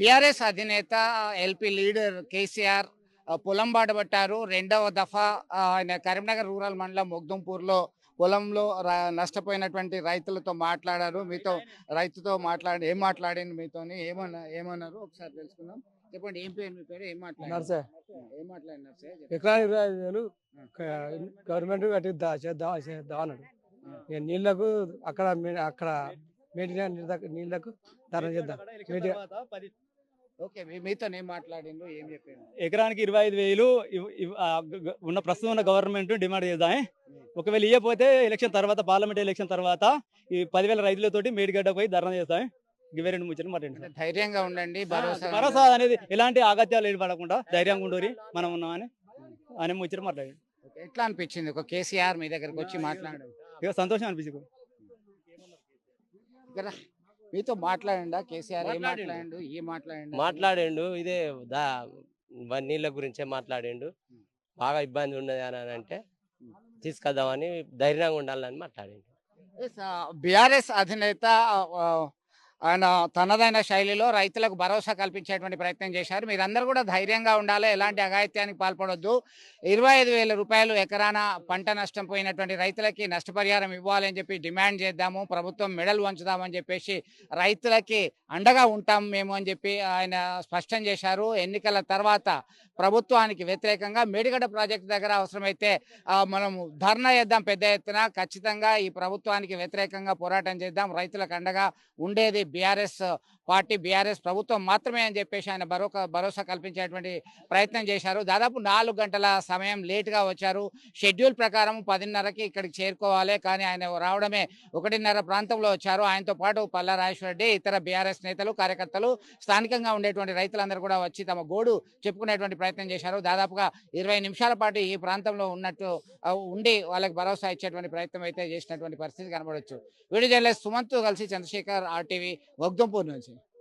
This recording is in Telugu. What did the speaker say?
బీఆర్ఎస్ అధినేత ఎల్పీ లీడర్ కేసీఆర్ పొలం బాట పట్టారు. రెండవ దఫా ఆయన కరీంనగర్ రూరల్ మండలం మొగ్దుంపూర్లో పొలంలో నష్టపోయినటువంటి రైతులతో మాట్లాడారు. మీతో రైతుతో ఏం మాట్లాడింది మీతోని ఏమన్నారు ఒకసారి తెలుసుకుందాం. చెప్పండి, ఏం పేరు మీ పేరు? ఏం మాట్లాడారు? నర్సే ఏం మాట్లాడినారు సార్? ఎకరానికి 25,000 గవర్నమెంట్ చేద్దాం అన్నాడు. ఇక నీళ్లకు అక్కడ నీళ్లకు ధర చేద్దాం. ఓకే, మీతో ఏం మాట్లాడిండు, ఏం చెప్పారు? ఎకరానికి 25,000 ఉన్న ప్రస్తుతం ఉన్న గవర్నమెంట్ డిమాండ్ చేద్దాం. ఒకవేళ ఇవ్వకపోతే ఎలక్షన్ తర్వాత, పార్లమెంట్ ఎలక్షన్ తర్వాత ఈ 10,000 రైతులతోటి మేడిగడ్డ పోయి ధర్నా చేస్తాం. ఇవే రెండు ముచ్చట్లు మాట్లాడి ధైర్యంగా ఉండండి, భరోసా అనేది ఎలాంటి ఆగత్యాలు ఏర్పడకుండా ధైర్యంగా ఉండూరి మనం ఉన్నామని అనే ముచ్చట మాట్లాడి ఎట్లా అనిపించింది ఒక కేసీఆర్ మీ దగ్గరకు వచ్చి మాట్లాడు? ఇక సంతోషం అనిపించింది. ఇక్కడ మీతో మాట్లాడండా కేసీఆర్? ఏం మాట్లాడిండు ఇదే నీళ్ళ గురించే మాట్లాడిండు. బాగా ఇబ్బంది ఉన్నది అని అంటే తీసుకొద్దామని ధైర్యంగా ఉండాలని మాట్లాడిండు. బీఆర్ఎస్ అధినేత ఆయన తనదైన శైలిలో రైతులకు భరోసా కల్పించేటువంటి ప్రయత్నం చేశారు. మీరందరూ కూడా ధైర్యంగా ఉండాలి, ఎలాంటి అఘాయిత్యానికి పాల్పడొద్దు. 25,000 రూపాయలు ఎకరాన పంట నష్టం పోయినటువంటి రైతులకి నష్టపరిహారం ఇవ్వాలని చెప్పి డిమాండ్ చేద్దాము, ప్రభుత్వం మెడలు వంచుదామని చెప్పేసి రైతులకి అండగా ఉంటాం మేము అని చెప్పి ఆయన స్పష్టం చేశారు. ఎన్నికల తర్వాత ప్రభుత్వానికి వ్యతిరేకంగా మేడిగడ్డ ప్రాజెక్టు దగ్గర అవసరమైతే మనం ధర్నా చేద్దాం పెద్ద ఎత్తున. ఖచ్చితంగా ఈ ప్రభుత్వానికి వ్యతిరేకంగా పోరాటం చేద్దాం, రైతులకు అండగా ఉండేది బీఆర్ఎస్ పార్టీ, బీఆర్ఎస్ ప్రభుత్వం మాత్రమే అని చెప్పేసి ఆయన భరోసా కల్పించేటువంటి ప్రయత్నం చేశారు. దాదాపు 4 గంటల సమయం లేటుగా వచ్చారు. షెడ్యూల్ ప్రకారం 10:30కి ఇక్కడికి చేరుకోవాలి, కానీ ఆయన రావడమే 1:30 ప్రాంతంలో వచ్చారు. ఆయనతో పాటు పల్లా రాజేశ్వర రెడ్డి, ఇతర బీఆర్ఎస్ నేతలు, కార్యకర్తలు, స్థానికంగా ఉండేటువంటి రైతులందరూ కూడా వచ్చి తమ గోడు చెప్పుకునేటువంటి ప్రయత్నం చేశారు. దాదాపుగా 20 నిమిషాల పాటు ఈ ప్రాంతంలో ఉండి వాళ్ళకి భరోసా ఇచ్చేటువంటి ప్రయత్నం అయితే చేసినటువంటి పరిస్థితి కనబడవచ్చు. వీడియో జర్నలిస్ట్ సుమంత్ కలిసి చంద్రశేఖర్, RTV, మొగ్దుంపూర్ నుంచి.